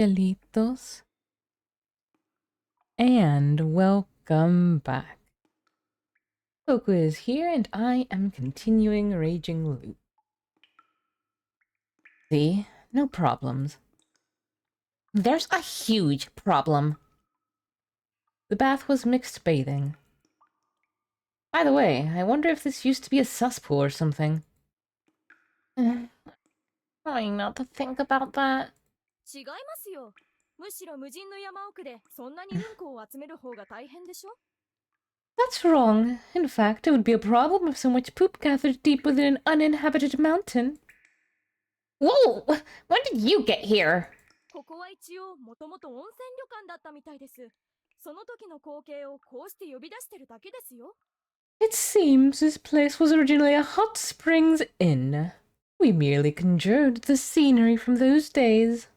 Angelitos, and welcome back. Coco is here, and I am continuing Raging Loop. See? No problems. There's a huge problem. The bath was mixed bathing. By the way, I wonder if this used to be a cesspool or something. Trying not to think about that. 違いますよ。むしろ無人の山奥でそんなにうんこを集める方が大変でしょ That's wrong. In fact, it would be a problem if so much poop gathered deep within an uninhabited mountain. Whoa! When did you get here? ここは一応もともと温泉旅館だったみたいです。その時の光景をこうして呼び出してるだけですよ。It seems this place was originally a hot springs inn. We merely conjured the scenery from those days.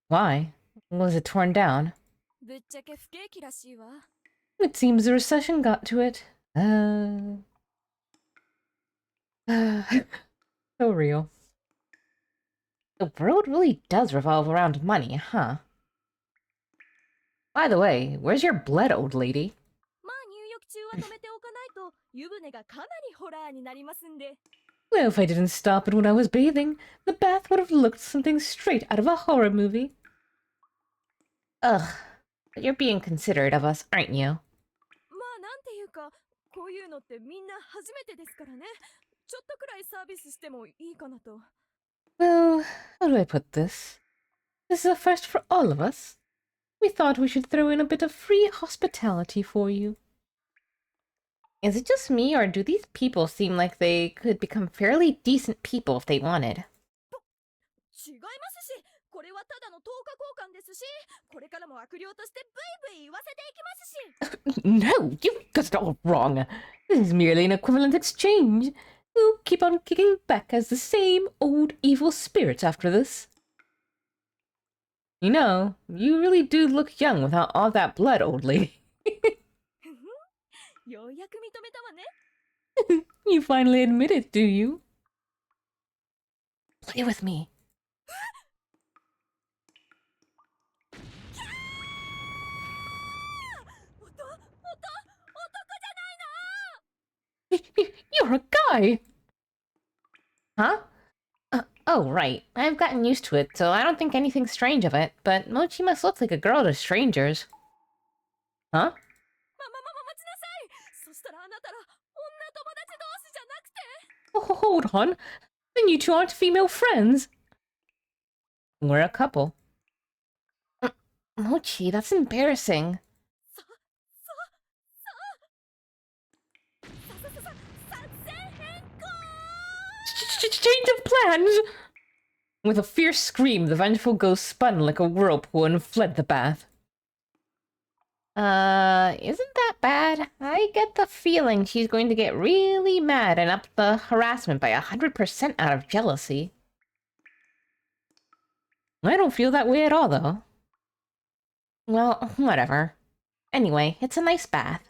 Why? Was it torn down? ぶっちゃけ不景気らしいわ。It seems the recession got to it. So real. The world really does revolve around money, huh? By the way, where's your blood, old lady? まあ入浴中は止めておかないと湯船がかなりホラーになりますんで。Well, if I didn't stop it when I was bathing, the bath would have looked something straight out of a horror movie. Ugh, but you're being considerate of us, aren't you? まあなんていうか、こういうのってみんな初めてですからね。ちょっとくらいサービスしてもいいかなと。Well, how do I put this? This is a first for all of us. We thought we should throw in a bit of free hospitality for you. Is it just me, or do these people seem like they could become fairly decent people if they wanted? 違いますし、これはただの10日交換ですし、これからも悪霊としてブイブイ言わせていきますし。No, you got it all wrong. This is merely an equivalent exchange. We'll keep on kicking back as the same old evil spirits after this. You know, you really do look young without all that blood, old lady. ようやく認めたわね。You finally admit it, do you? Play with me. You're a guy! Huh? Oh, right. I've gotten used to it, so I don't think anything strange of it, but Mochi must look like a girl to strangers. Huh? 待ちなさい。そしたらあなたら女友達同士じゃなくて。Oh, hold on. Then you two aren't female friends. We're a couple. Mochi, that's embarrassing. Change of plans! With a fierce scream, the vengeful ghost spun like a whirlpool and fled the bath. Isn't that bad? I get the feeling she's going to get really mad and up the harassment by 100% out of jealousy. I don't feel that way at all, though. Well, whatever. Anyway, it's a nice bath.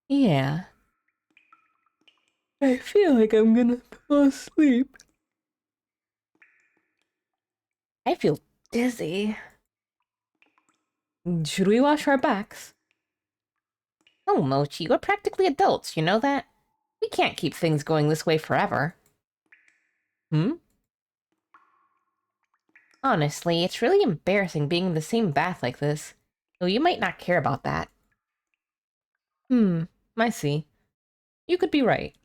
Yeah. I feel like I'm gonna fall asleep. I feel dizzy. Should we wash our backs? Oh, Mochi, we're practically adults, you know that? We can't keep things going this way forever. Hmm? Honestly, it's really embarrassing being in the same bath like this. Though you might not care about that. I see. You could be right.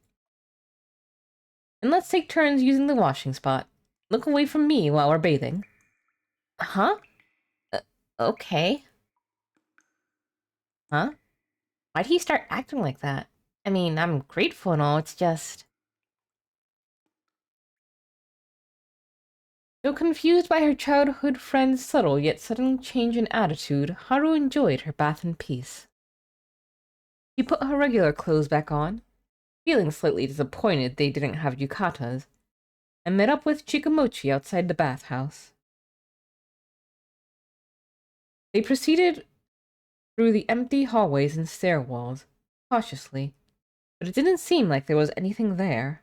And let's take turns using the washing spot. Look away from me while we're bathing. Huh? Okay. Huh? Why'd he start acting like that? I mean, I'm grateful and all, it's just... Though confused by her childhood friend's subtle yet sudden change in attitude, Haru enjoyed her bath in peace. She put her regular clothes back on, feeling slightly disappointed they didn't have yukatas, and met up with Chikamochi outside the bathhouse. They proceeded through the empty hallways and stairwells, cautiously, but it didn't seem like there was anything there.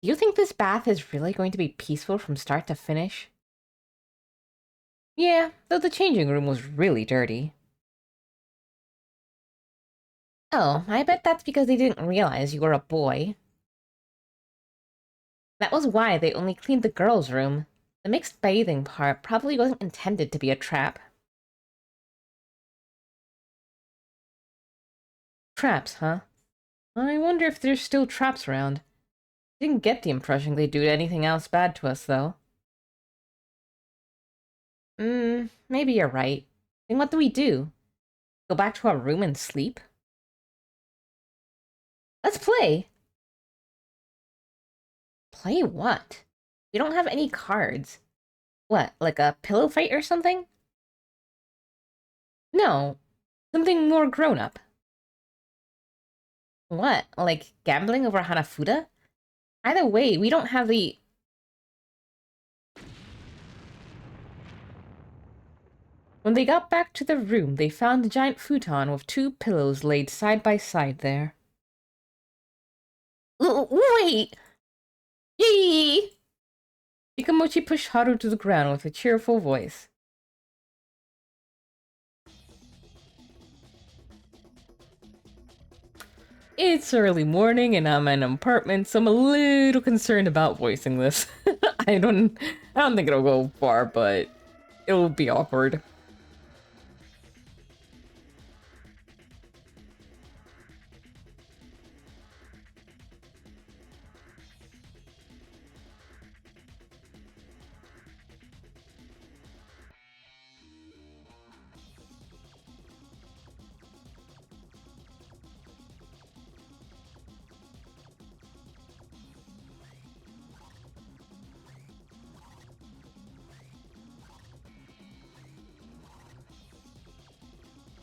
Do you think this bath is really going to be peaceful from start to finish? Yeah, though the changing room was really dirty. Oh, I bet that's because they didn't realize you were a boy. That was why they only cleaned the girls' room. The mixed bathing part probably wasn't intended to be a trap. Traps, huh? I wonder if there's still traps around. Didn't get the impression they'd do anything else bad to us, though. Maybe you're right. Then what do we do? Go back to our room and sleep? Let's play! Play what? We don't have any cards. What, like a pillow fight or something? No, something more grown-up. What, like gambling over Hanafuda? Either way, we don't have the... When they got back to the room, they found a giant futon with 2 pillows laid side by side there. Wait! Yee! Hikamochi pushed Haru to the ground with a cheerful voice. It's early morning and I'm in an apartment, so I'm a little concerned about voicing this. I don't think it'll go far, but it'll be awkward.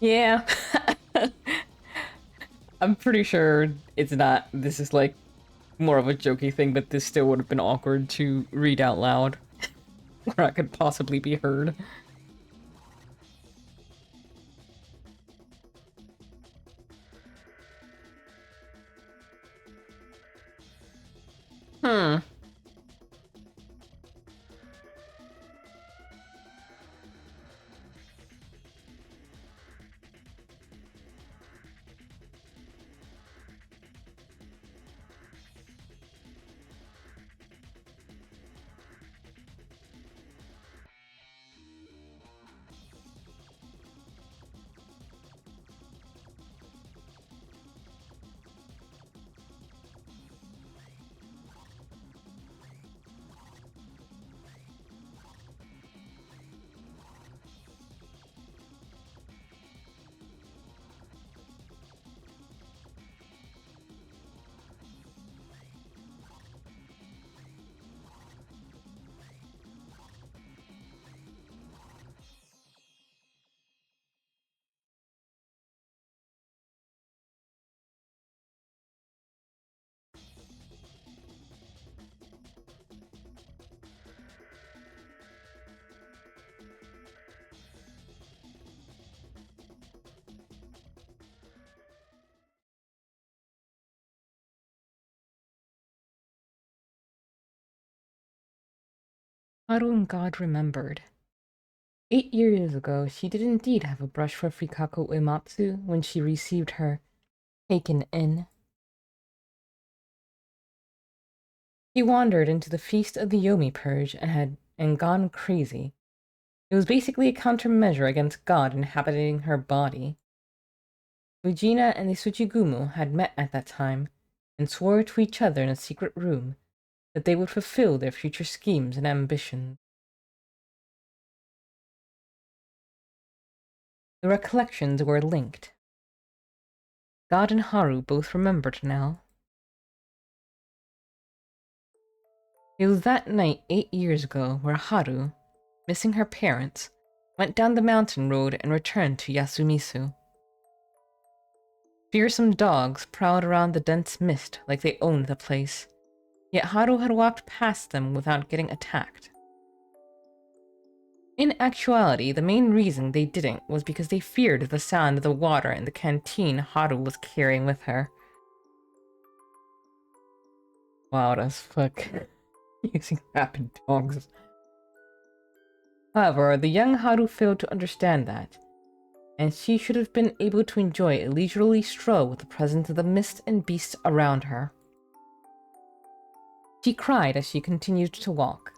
Yeah. I'm pretty sure it's not. This is like more of a jokey thing, but this still would have been awkward to read out loud. Where I could possibly be heard. Hmm. Haru and God remembered. 8 years ago, she did indeed have a brush for Frikako Uematsu when she received her taken in. He wandered into the feast of the Yomi Purge and gone crazy. It was basically a countermeasure against God inhabiting her body. Fujina and the Tsuchigumu had met at that time and swore to each other in a secret room that they would fulfill their future schemes and ambitions. The recollections were linked. God and Haru both remembered now. It was that night 8 years ago where Haru, missing her parents, went down the mountain road and returned to Yasumisu. Fearsome dogs prowled around the dense mist like they owned the place, yet Haru had walked past them without getting attacked. In actuality, the main reason they didn't was because they feared the sound of the water in the canteen Haru was carrying with her. Wild as fuck. Using rabid dogs. However, the young Haru failed to understand that, and she should have been able to enjoy a leisurely stroll with the presence of the mist and beasts around her. She cried as she continued to walk,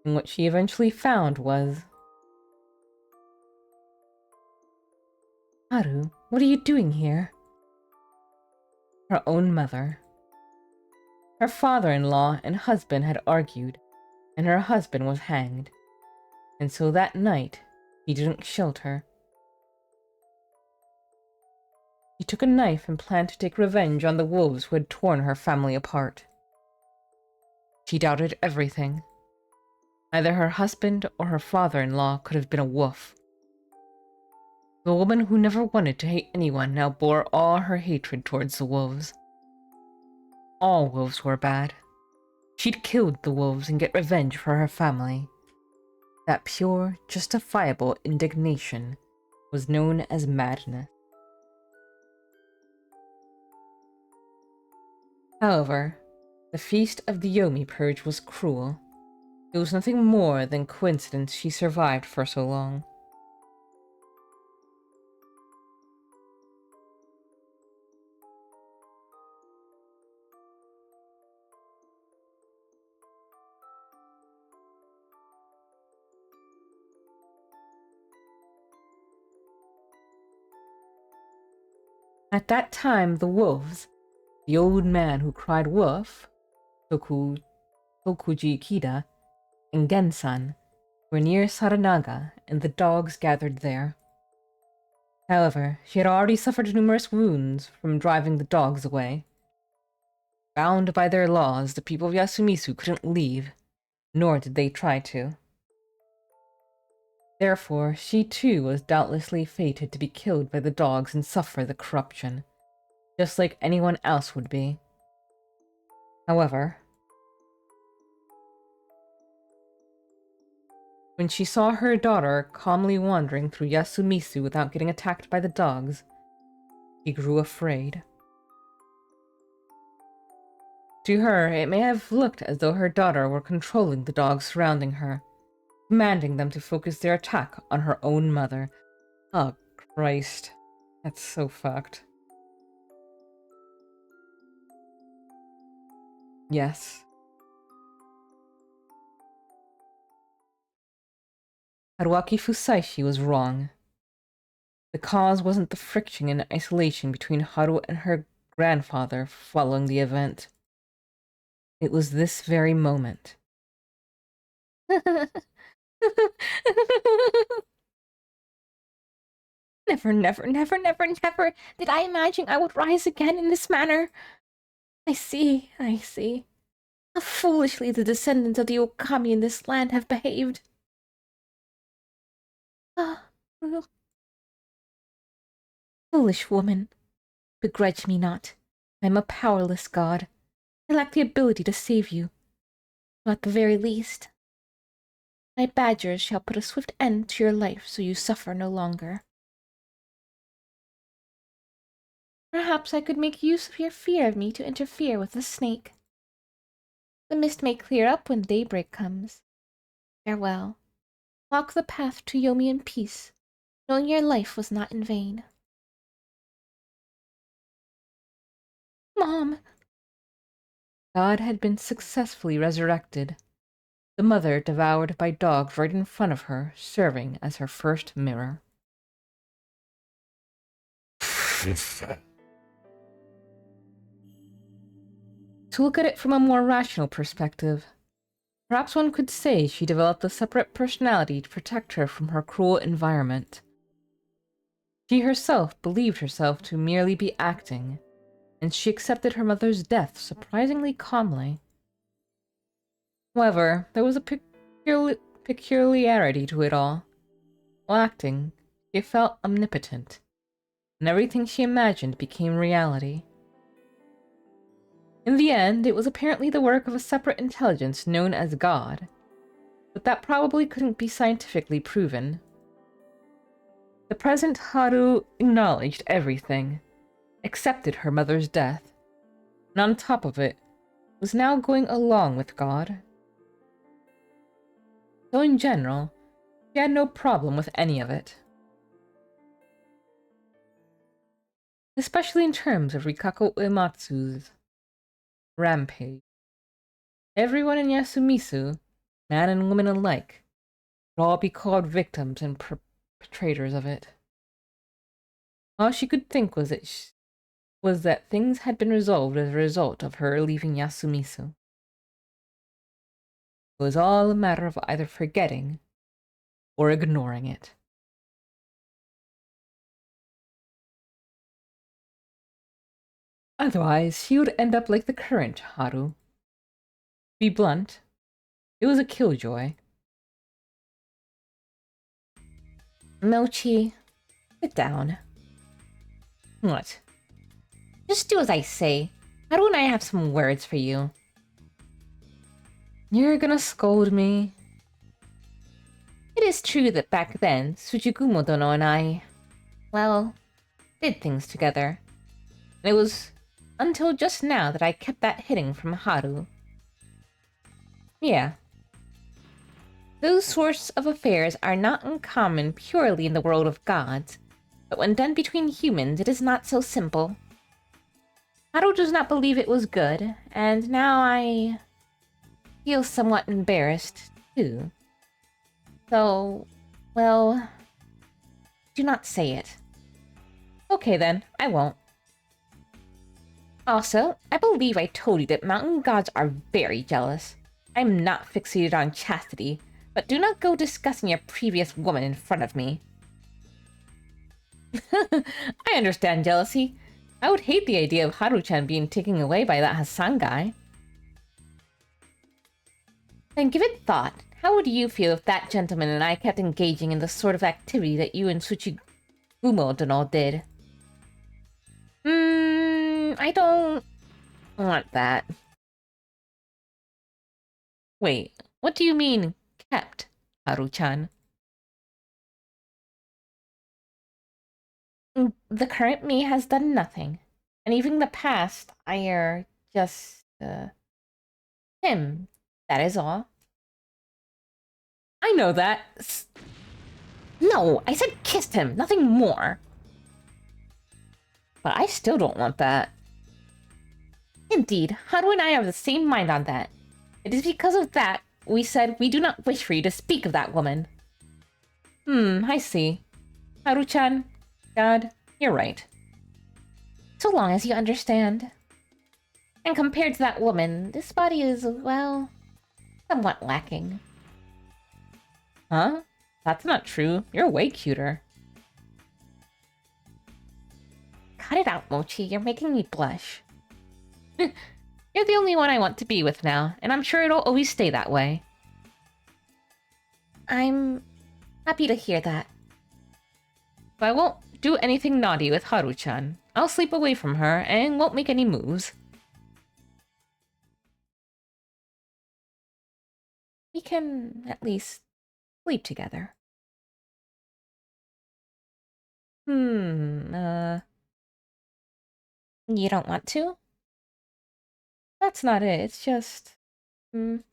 and what she eventually found was... Haru, what are you doing here? Her own mother. Her father-in-law and husband had argued, and her husband was hanged, and so that night he didn't shield her. She took a knife and planned to take revenge on the wolves who had torn her family apart. She doubted everything. Neither her husband or her father-in-law could have been a wolf. The woman who never wanted to hate anyone now bore all her hatred towards the wolves. All wolves were bad. She'd killed the wolves and get revenge for her family. That pure, justifiable indignation was known as madness. However, the feast of the Yomi Purge was cruel. It was nothing more than coincidence she survived for so long. At that time, the wolves, the old man who cried wolf, Tokuji Kida, and Gensan, were near Saranaga, and the dogs gathered there. However, she had already suffered numerous wounds from driving the dogs away. Bound by their laws, the people of Yasumizu couldn't leave, nor did they try to. Therefore, she too was doubtlessly fated to be killed by the dogs and suffer the corruption, just like anyone else would be. However, when she saw her daughter calmly wandering through Yasumizu without getting attacked by the dogs, she grew afraid. To her, it may have looked as though her daughter were controlling the dogs surrounding her, commanding them to focus their attack on her own mother. Oh, Christ. That's so fucked. Yes. Haruaki Fusaishi was wrong. The cause wasn't the friction and isolation between Haru and her grandfather following the event. It was this very moment. Never, never, never, never, never did I imagine I would rise again in this manner. I see. How foolishly the descendants of the Okami in this land have behaved. Ah, foolish woman. Begrudge me not. I am a powerless god. I lack the ability to save you. So at the very least, my badgers shall put a swift end to your life so you suffer no longer. Perhaps I could make use of your fear of me to interfere with the snake. The mist may clear up when daybreak comes. Farewell. Walk the path to Yomi in peace, knowing your life was not in vain. Mom! God had been successfully resurrected. The mother devoured by dogs right in front of her, serving as her first mirror. To look at it from a more rational perspective, perhaps one could say she developed a separate personality to protect her from her cruel environment. She herself believed herself to merely be acting, and she accepted her mother's death surprisingly calmly. However, there was a peculiarity to it all. While acting, she felt omnipotent, and everything she imagined became reality. In the end, it was apparently the work of a separate intelligence known as God, but that probably couldn't be scientifically proven. The present Haru acknowledged everything, accepted her mother's death, and and on top of it, was now going along with God. So in general, she had no problem with any of it. Especially in terms of Rikako Uematsu's rampage. Everyone in Yasumisu, man and woman alike, would all be called victims and perpetrators of it. All she could think was that things had been resolved as a result of her leaving Yasumisu. It was all a matter of either forgetting or ignoring it. Otherwise, she would end up like the current Haru. To be blunt, it was a killjoy. Mochi, sit down. What? Just do as I say. Haru and I have some words for you. You're gonna scold me? It is true that back then, Tsuchigumo Dono and I, well, did things together. And it was until just now that I kept that hidden from Haru. Yeah. Those sorts of affairs are not uncommon purely in the world of gods, but when done between humans, it is not so simple. Haru does not believe it was good, and now I feel somewhat embarrassed, too. So, well, do not say it. Okay then, I won't. Also, I believe I told you that mountain gods are very jealous. I'm not fixated on chastity, but do not go discussing your previous woman in front of me. I understand jealousy. I would hate the idea of Haru-chan being taken away by that Hassan guy. Then give it thought. How would you feel if that gentleman and I kept engaging in the sort of activity that you and Tsuchigumo Dono did? I don't want that. Wait, what do you mean, kept, Haru-chan? The current me has done nothing. And even the past, I just, him. That is all. I know that. No, I said kissed him, nothing more. But I still don't want that. Indeed, Haru and I are of the same mind on that. It is because of that we said we do not wish for you to speak of that woman. I see. Haru-chan, God, you're right. So long as you understand. And compared to that woman, this body is, well, somewhat lacking. Huh? That's not true. You're way cuter. Cut it out, Mochi. You're making me blush. You're the only one I want to be with now, and I'm sure it'll always stay that way. I'm happy to hear that. But I won't do anything naughty with Haru-chan. I'll sleep away from her and won't make any moves. We can at least sleep together. You don't want to? That's not it, it's just... Come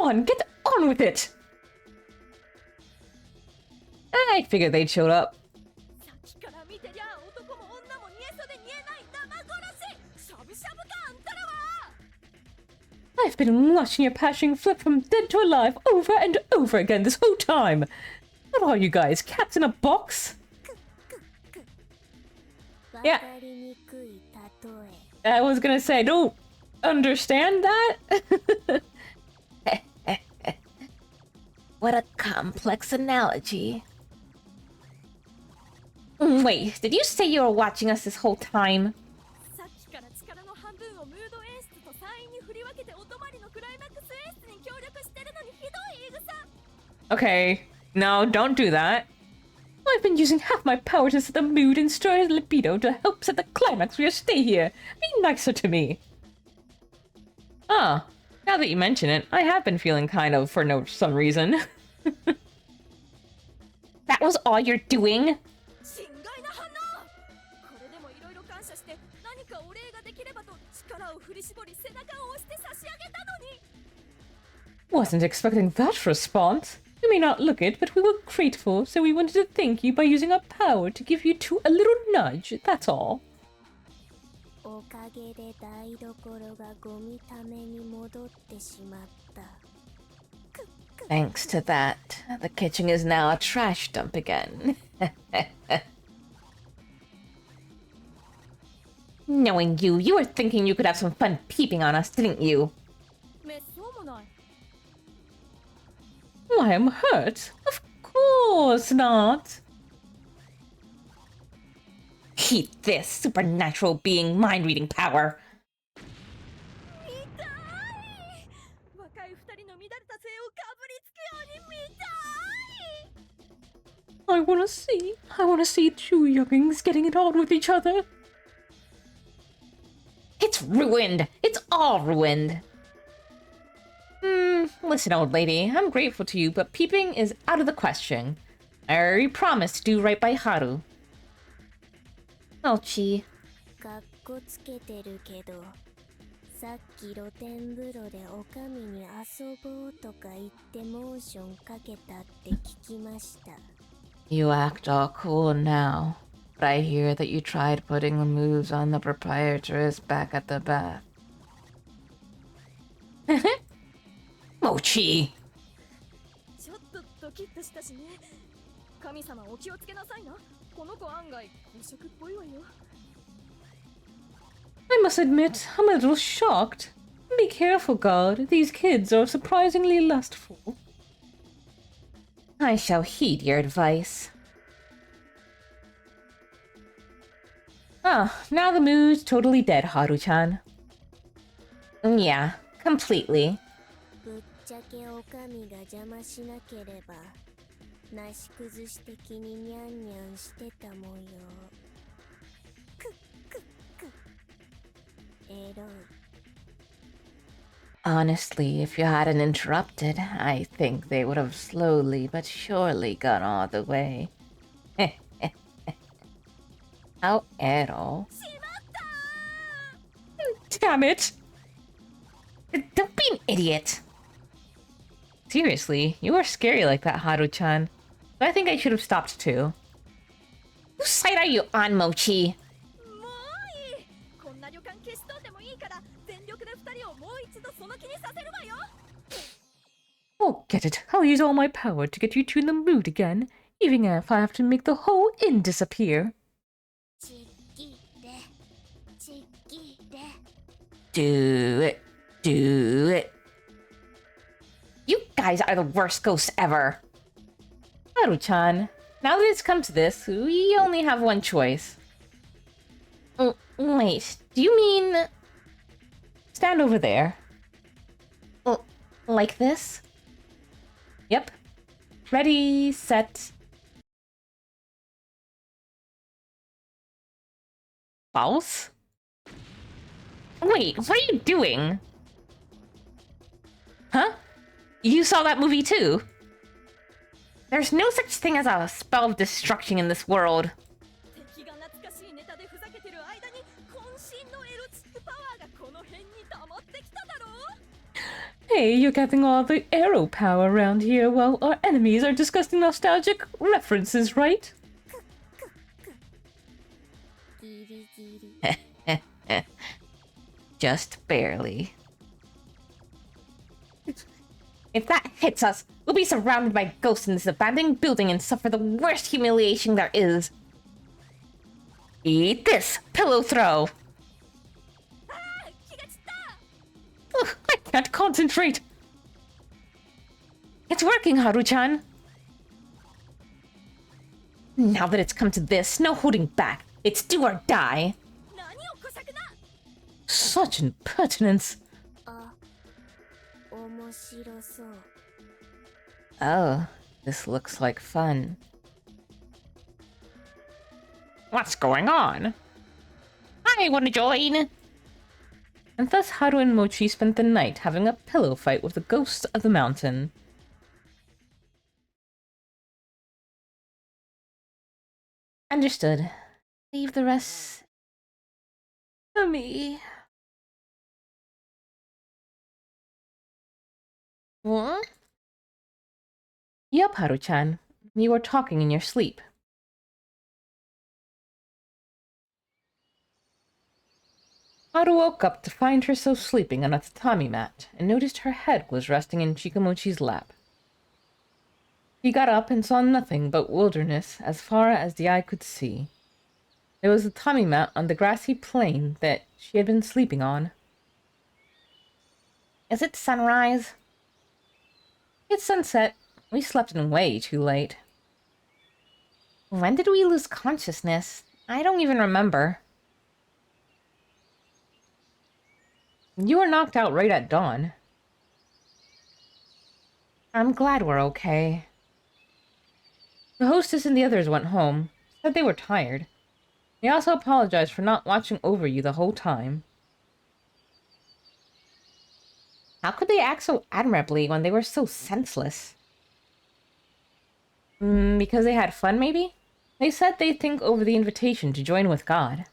on, get on with it! I figured they'd showed up. I've been watching your passion flip from dead to alive over and over again this whole time. What are you guys, cats in a box? Yeah. I was gonna say, I don't understand that. What a complex analogy. Wait, did you say you were watching us this whole time? Okay, no, don't do that. I've been using half my power to set the mood and stir his libido to help set the climax for your stay here. Be nicer to me. Ah, now that you mention it, I have been feeling kind of for some reason. That was all you're doing? 感謝して何かお礼ができればと力を振り絞り背中を押して差し上げたのに。 Wasn't expecting that response. You may not look it, but we were grateful, so we wanted to thank you by using our power to give you two a little nudge, that's all. おかげで台所がゴミために戻ってしまった。 Thanks to that, the kitchen is now a trash dump again. Knowing you, you were thinking you could have some fun peeping on us, didn't you? めっそうもない。 Why, I'm hurt? Of course not. Heat this supernatural being mind-reading power. 見たい。若い二人の乱れた性をかぶりつくように見たい。 I wanna see two youngings getting it on with each other. It's ruined. It's all ruined. Listen, old lady, I'm grateful to you, but peeping is out of the question. I already promised to do right by Haru. Mochi. かっこつけてるけど、さっき露天風呂でおかみに遊ぼうとか言ってモーションかけたって聞きました。 You act all cool now, but I hear that you tried putting the moves on the proprietress back at the bath. Mochi! ちょっとドキッとしたしね。神様お気をつけなさいな。この子案外公職っぽいわよ。 I must admit, I'm a little shocked. Be careful, God. These kids are surprisingly lustful. I shall heed your advice. Ah, now the mood's totally dead, Haru-chan. Yeah, completely. ぶっちゃけおかみが邪魔しなければ、なし崩し的にニャンニャンしてたもよ。くっくっく。エロい。 Honestly, if you hadn't interrupted, I think they would have slowly but surely gone all the way. How ero. Damn it! Don't be an idiot! Seriously, you are scary like that, Haru-chan. But I think I should have stopped too. Whose side are you on, Mochi? もういい。こんな旅館消し飛んでもいいから全力で二人をもう一度その気にさせるわよ。 Oh, get it. I'll use all my power to get you two in the mood again, even if I have to make the whole inn disappear. ちぎれ、ちぎれ。 Do it. Do it. You guys are the worst ghosts ever. Haru-chan, now that it's come to this, we only have one choice. Wait, do you mean... Stand over there. Like this? Yep. Ready, set... False? Wait, what are you doing? Huh? You saw that movie too? There's no such thing as a spell of destruction in this world. 敵が懐かしいネタでふざけてる間に渾身のエロチックパワーがこの辺に溜まってきただろう。 Hey, you're getting all the arrow power around here while our enemies are discussing nostalgic references, right? ギリギリ。 Just barely. If that hits us, we'll be surrounded by ghosts in this abandoned building and suffer the worst humiliation there is. Eat this, pillow throw! ああ、気が散った。 Ugh, I can't concentrate! It's working, Haru-chan! Now that it's come to this, no holding back. It's do or die. 何をこさくな。 Such impertinence. あ、面白そう。 Oh, this looks like fun. What's going on? I want to join! And thus Haru and Mochi spent the night having a pillow fight with the ghosts of the mountain. Understood. Leave the rest Tummy. What? Yup, Haru-chan. You were talking in your sleep. Haru woke up to find herself sleeping on a tatami mat and noticed her head was resting in Chikamochi's lap. He got up and saw nothing but wilderness as far as the eye could see. There was a tatami mat on the grassy plain that she had been sleeping on. Is it sunrise? It's sunset. We slept in way too late. When did we lose consciousness? I don't even remember. You were knocked out right at dawn. I'm glad we're okay. The hostess and the others went home, said they were tired. They also apologized for not watching over you the whole time. How could they act so admirably when they were so senseless? Because they had fun, maybe? They said they'd think over the invitation to join with God.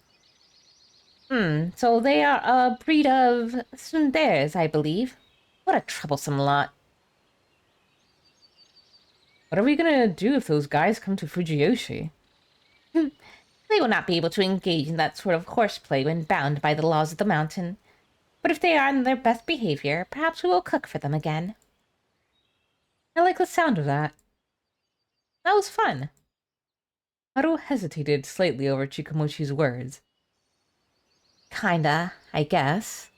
So they are a breed of tsunders, I believe. What a troublesome lot. What are we gonna do if those guys come to Fujiyoshi? They will not be able to engage in that sort of horseplay when bound by the laws of the mountain. But if they are on their best behavior, perhaps we will cook for them again. I like the sound of that. That was fun. Haru hesitated slightly over Chikamochi's words. Kinda, I guess.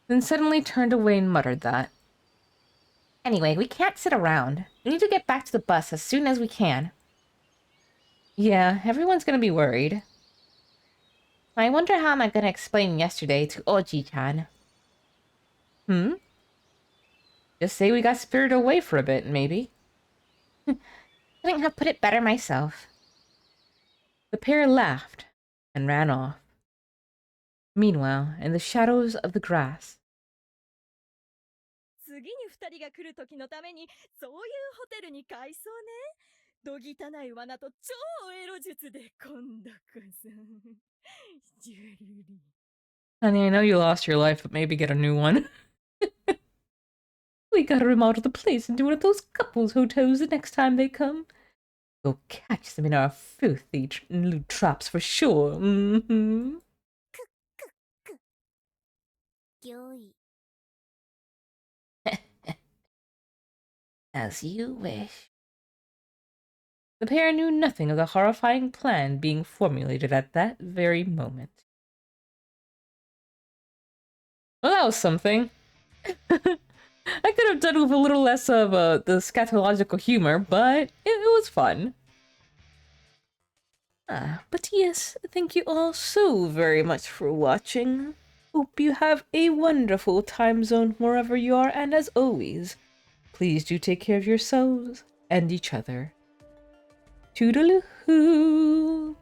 Then suddenly turned away and muttered that. Anyway, we can't sit around. We need to get back to the bus as soon as we can. Yeah, everyone's gonna be worried. I wonder how am I gonna explain yesterday to Oji-chan. Just say we got spirited away for a bit, maybe. Couldn't have put it better myself. The pair laughed and ran off. Meanwhile, in the shadows of the grass, 次に2人が来る時のためにそういうホテルに改装ね。どぎたない罠と超エロ術で今度こそ。ジュルリ。 Honey, I know you lost your life, but maybe get a new one. We gotta remodel the place into one of those couples hotels the next time they come. We'll catch them in our filthy traps for sure. Mm-hmm. 御意 As you wish. The pair knew nothing of the horrifying plan being formulated at that very moment. Well, that was something. I could have done with a little less of the scatological humor, but it was fun. But yes, thank you all so very much for watching. Hope you have a wonderful time zone wherever you are, and as always, please do take care of yourselves and each other. Toodaloo!